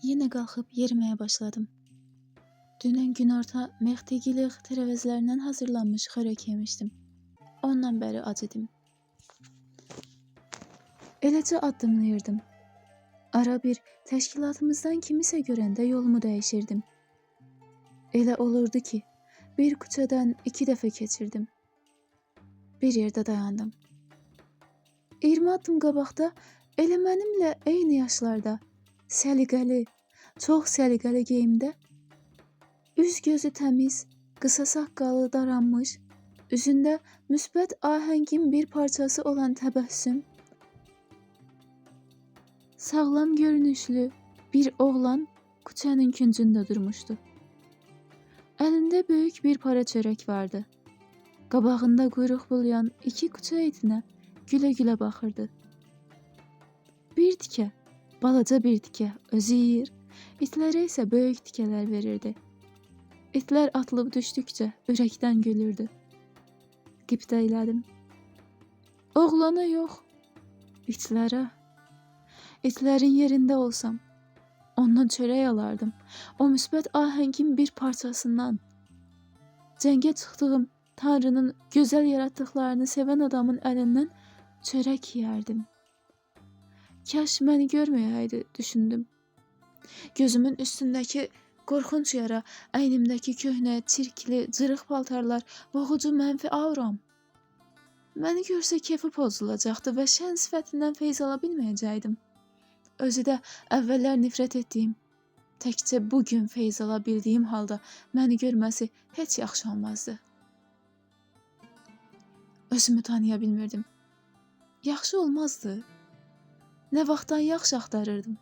Yine kalkıp yerimeye başladım. Dünen günorta mextegilik terəvəzlərindən hazırlanmış xörək yemişdim. Ondan bəri ac idim. Eləcə addımlayırdım. Ara bir təşkilatımızdan kimisə görəndə yolumu dəyişirdim. Elə olurdu ki, bir küçədən 2 dəfə keçirdim. Bir yerdə dayandım. 20 addım qabaqda elə mənimlə eyni yaşlarda, səliqəli, çox səliqəli geyimdə, üz gözü təmiz, qısa saqqalı daranmış, üzündə müsbət ahəngin bir parçası olan təbəssüm, sağlam görünüşlü bir oğlan küçənin küncündə durmuşdu. Əlində böyük bir para çörək vardı. Qabağında quyruq bulayan 2 küçə itinə gülə-gülə baxırdı. Bir tikə, balaca bir tikə özü yeyir, itlərə isə böyük tikələr verirdi. İtlər atılıb düşdükcə ürəkdən gülürdü. Qibtə elədim. Oğlana yox, itlərə. İtlərin yerində olsam, ondan çörək alardım. O müsbət ahəngin bir parçasından. Cəngə çıxdığım Tanrının gözəl yaratdıqlarını sevən adamın əlindən çörək yeyərdim. Kaş məni görməyəydi, düşündüm. Gözümün üstündəki qorxunc yara, əynimdəki köhnə, çirkli, cırıq paltarlar, boğucu mənfi auram. Məni görsə kefi pozulacaqdı və şən sifətindən feyz ala bilməyəcəkdim. Özü də əvvəllər nifrət etdiyim, təkcə bugün feyz ala bildiyim halda məni görməsi heç yaxşı olmazdı. Özümü tanıya bilmirdim. Yaxşı olmazdı. Nə vaxtdan yaxşı axtarırdım.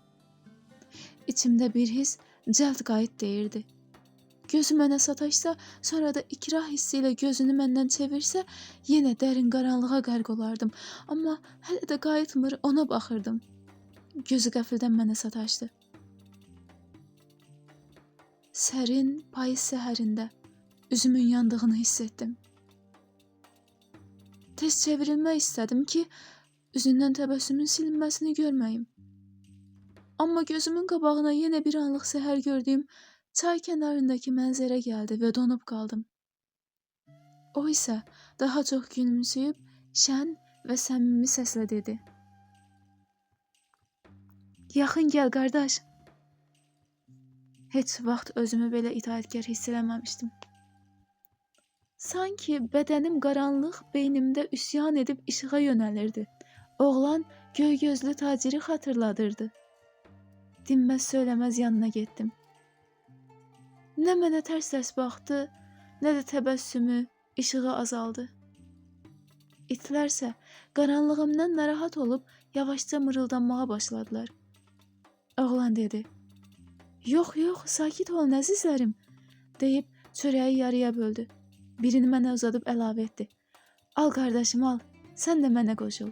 İçimdə bir his cəld qayıt deyirdi. Gözü mənə sataşsa, sonra da ikrah hissi ilə gözünü məndən çevirsə, yenə dərin qaranlığa qərq olardım. Amma hələ də qayıtmır, ona baxırdım. Gözü qəfildən mənə sataşdı. Sərin payız səhərində üzümün yandığını hiss etdim. Tez çevrilmək istədim ki, üzündən təbəssümün silinməsini görməyim. Amma gözümün qabağına yenə bir anlıq səhər gördüyüm çay kənarındakı mənzərə gəldi və donub qaldım. O isə daha çox gülümsüyüb, şən və səmimi səslə dedi. Yaxın gəl, qardaş. Heç vaxt özümü belə itaətkar hiss eləməmişdim. Sanki bədənim qaranlıq beynimdə üsyan edib işığa yönəlirdi. Oğlan göy gözlü taciri xatırladırdı. Dinməz söyləməz yanına getdim. Nə mənə tərs-tərs baxdı, nə də təbəssümü, işığı azaldı. İtlərsə qaranlığımdan narahat olub yavaşca mırıldanmağa başladılar. Oğlan dedi. Yox, sakit olun əzizlərim, deyib çörəyi yarıya böldü. Birini mənə uzadıb əlavə etdi. Al qardaşım, al, sən də mənə qoşul.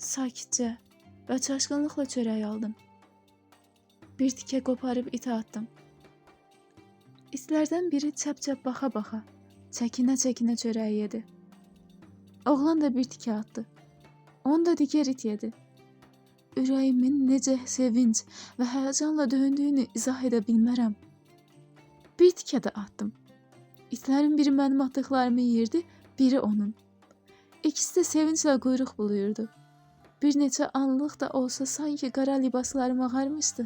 Sakitcə və çaşqınlıqla çörəyi aldım. Bir tikə qoparıb itə atdım. İtlərdən biri çəp-çəp baxa-baxa, çəkinə-çəkinə çörəyi yedi. Oğlan da bir tikə atdı. Onu da digər it yedi. Ürəyimin necə sevinc və həyəcanla döyündüyünü izah edə bilmərəm. Bir tikə də atdım. İtlərin biri mənim atdıqlarımı yeyirdi, biri onun. İkisi də sevinclə quyruq buluyurdu. Bir neçə anlıq da olsa sanki qara libaslarım ağarmışdı.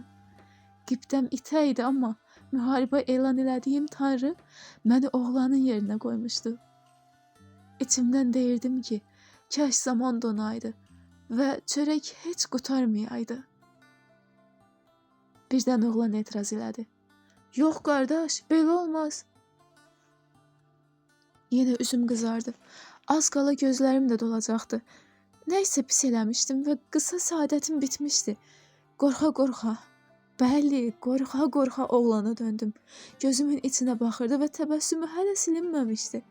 Qibtəm itə idi, amma müharibə elan elədiyim Tanrı məni oğlanın yerinə qoymuşdu. İçimdən deyirdim ki, kaş zaman donaydı və çörək heç qurtarmayaydı. Birdən oğlan etiraz elədi. Yox qardaş, belə olmaz. Yenə üzüm qızardı. Az qala gözlərim də dolacaqdı. Nəysə pis eləmişdim və qısa saadətim bitmişdi. Qorxa-qorxa, bəli, qorxa-qorxa oğlana döndüm. Gözümün içinə baxırdı və təbəssümü hələ silinməmişdi.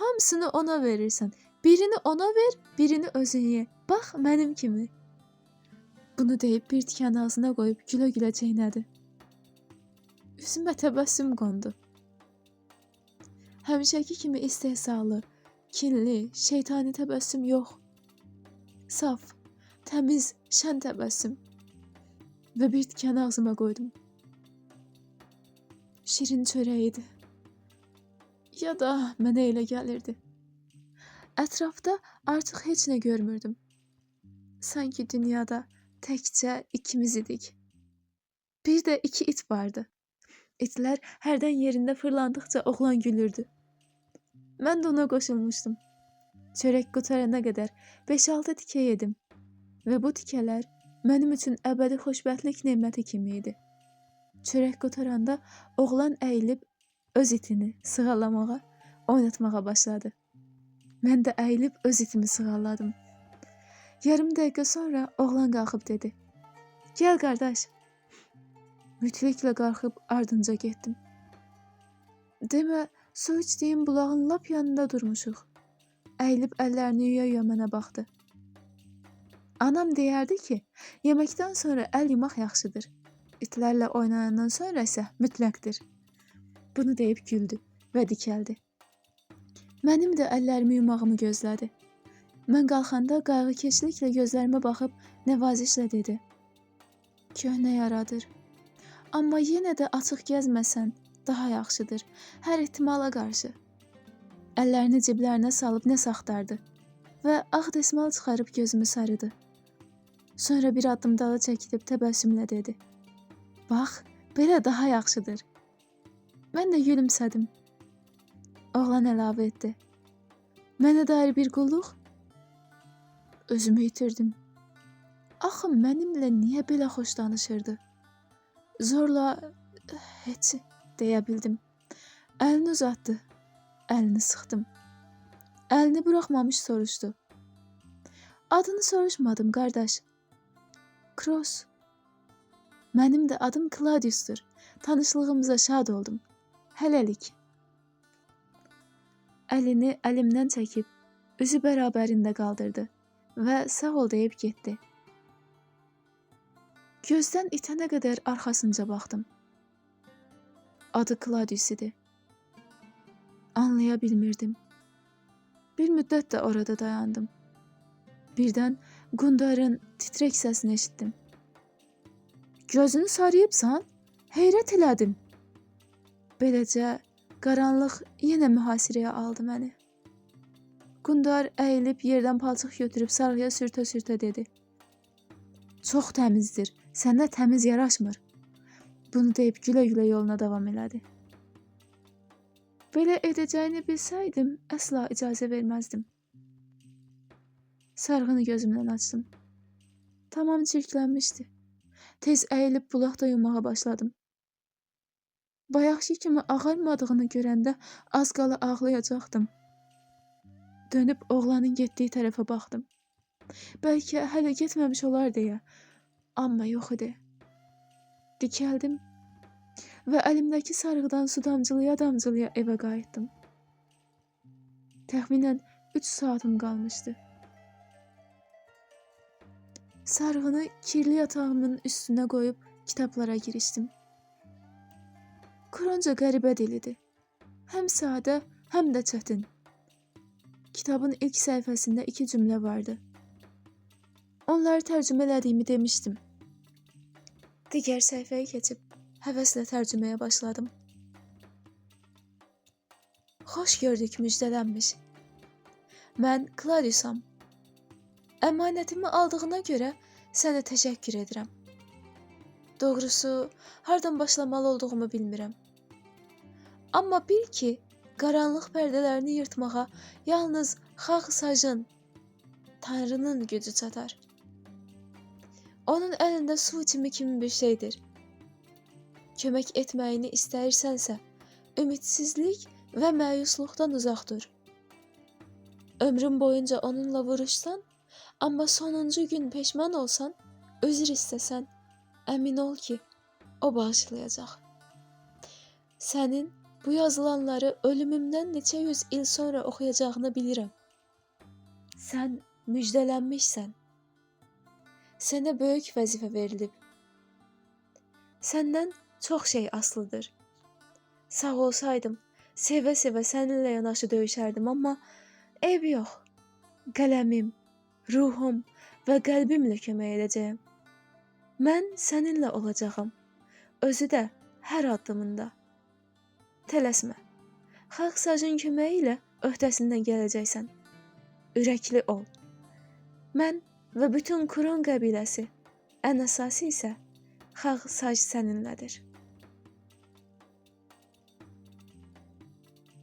Hamısını ona verirsən. Birini ona ver, birini özün ye. Bax, mənim kimi. Bunu deyib bir tikəni ağzına qoyub gülə-gülə çeynədi. Üzümə təbəssüm qondu. Həmişəki kimi istehzalı, kinli, şeytani təbəssüm yox. Saf, təmiz, şən təbəssüm. və bir tikəni ağzıma qoydum. Şirin çörək idi. Ya da mənə elə gəlirdi. Ətrafda artıq heç nə görmürdüm. Sanki dünyada təkcə ikimiz idik. Bir də 2 it vardı. İtlər hərdən yerində fırlandıqca oğlan gülürdü. Mən də ona qoşulmuşdum. Çörək qutarana qədər 5-6 tikə yedim və bu tikələr mənim üçün əbədi xoşbəxtlik neməti kimi idi. Çörək qutaranda oğlan əyilib öz itini sığallamağa, oynatmağa başladı. Mən də əyilib öz itimi sığalladım. Yarım dəqiqə sonra oğlan qalxıb dedi: "Gəl qardaş." Mütləqlə qalxıb ardınca getdim. Demə, su içdiyim bulağın lap yanında durmuşuq. Əyilib əllərini yuya-yuya mənə baxdı. Anam deyərdi ki, yeməkdən sonra əl yumaq yaxşıdır. İtlərlə oynanandan sonra isə mütləqdir. Bunu deyib güldü və dikəldi. Mənim də əllərimi yumağımı gözlədi. Mən qalxanda qayğıkeşliklə gözlərimə baxıb nəvazişlə dedi: "Köhnə yaradır. Amma yenə də açıq gəzməsən daha yaxşıdır, hər ehtimala qarşı." Əllərini ciblərinə salıb nəsə axtardı və ağ dəsmal çıxarıb gözümü sarıdı. Sonra bir addım dala çəkilib təbəssümlə dedi: "Bax, belə daha yaxşıdır." Mən də gülümsədim. Oğlan əlavə etdi: "Mənə dair bir qulluq?" Özümü itirdim. Axı mənimlə niyə belə xoş danışırdı? Zorla heç deyə bildim. Əlini uzatdı. Əlini sıxdım. Əlini buraxmamış soruşdu: "Adını soruşmadım, qardaş." "Kross." "Mənim də adım Claudius'dur. Tanışlığımıza şad oldum. Hələlik." Əlini əlimdən çəkib, üzü bərabərində qaldırdı və sağ ol deyib getdi. Gözdən itənə qədər arxasınca baxdım. Adı Claudius idi. Anlaya bilmirdim. Bir müddət də orada dayandım. Birdən Qundarın titrək səsini eşitdim. "Gözünü sarıyıbsan? Heyrət elədim." Beləcə qaranlıq yenə mühasirəyə aldı məni. Qundar əyilib yerdən palçıq götürüb sarğıya sürtə-sürtə dedi: "Çox təmizdir, sənə təmiz yaraşmır." Bunu deyib gülə-gülə yoluna davam elədi. Belə edəcəyini bilsəydim, əsla icazə verməzdim. Sarğını gözümdən açdım. Tamam çirklənmişdi. Tez əyilib bulaqda yumağa başladım. Bayaqki kimi ağarmadığını görəndə az qala ağlayacaqdım. Dönüb oğlanın getdiyi tərəfə baxdım. Bəlkə hələ getməmiş olar deyə, amma yox idi. Dikəldim və əlimdəki sarğıdan su damcılaya-damcılaya evə qayıtdım. Təxminən 3 saatım qalmışdı. Sarğını kirli yatağımın üstünə qoyub kitablara girişdim. Kronca qəribə dilidir. Həm sadə, həm də çətin. Kitabın ilk səhifəsində 2 cümlə vardı. Onları tərcümə elədiyimi demişdim. Digər səhifəyə keçib həvəslə tərcüməyə başladım. Xoş gördük, müjdələnmiş. Mən Claudiusam. Əmanətimi aldığına görə sənə təşəkkür edirəm. Doğrusu, hardan başlamalı olduğumu bilmirəm. Amma bil ki, qaranlıq pərdələrini yırtmağa yalnız xalq sacın, Tanrının gücü çatar. Onun əlində su içimi kimi bir şeydir. Kömək etməyini istəyirsənsə, ümidsizlik və məyusluqdan uzaq dur. Ömrün boyunca onunla vuruşsan, amma sonuncu gün peşman olsan, özür istəsən, əmin ol ki, o bağışlayacaq. Sənin bu yazılanları ölümümdən neçə yüz il sonra oxuyacağını bilirəm. Sən müjdələnmişsən. Sənə böyük vəzifə verilib. Səndən çox şey asılıdır. Sağ olsaydım, sevə-sevə səninlə yanaşı döyüşərdim, amma eyb yox. Qələmim, ruhum və qəlbimlə kömək edəcəyəm. Mən səninlə olacağam. Özü də hər addımında. Tələsmə. Xalq sacın köməyi ilə öhdəsindən gələcəksən. Ürəkli ol. Mən və bütün Kuron qəbiləsi, ən əsası isə xalq sac səninlədir.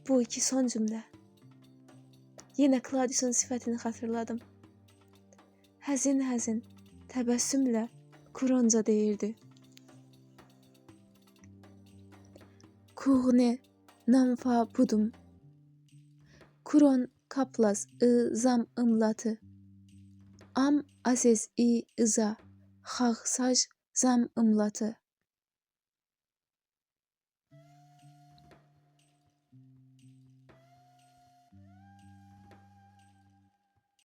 Bu iki son cümlə. Yenə Kladiusun sifətini xatırladım. Həzin-həzin, təbəssümlə Kuronca deyirdi. Kuğne namfa budum. Kuron kaplas zam ımlatı. Am aziz i ıza. Xalq sac zam ımlatı.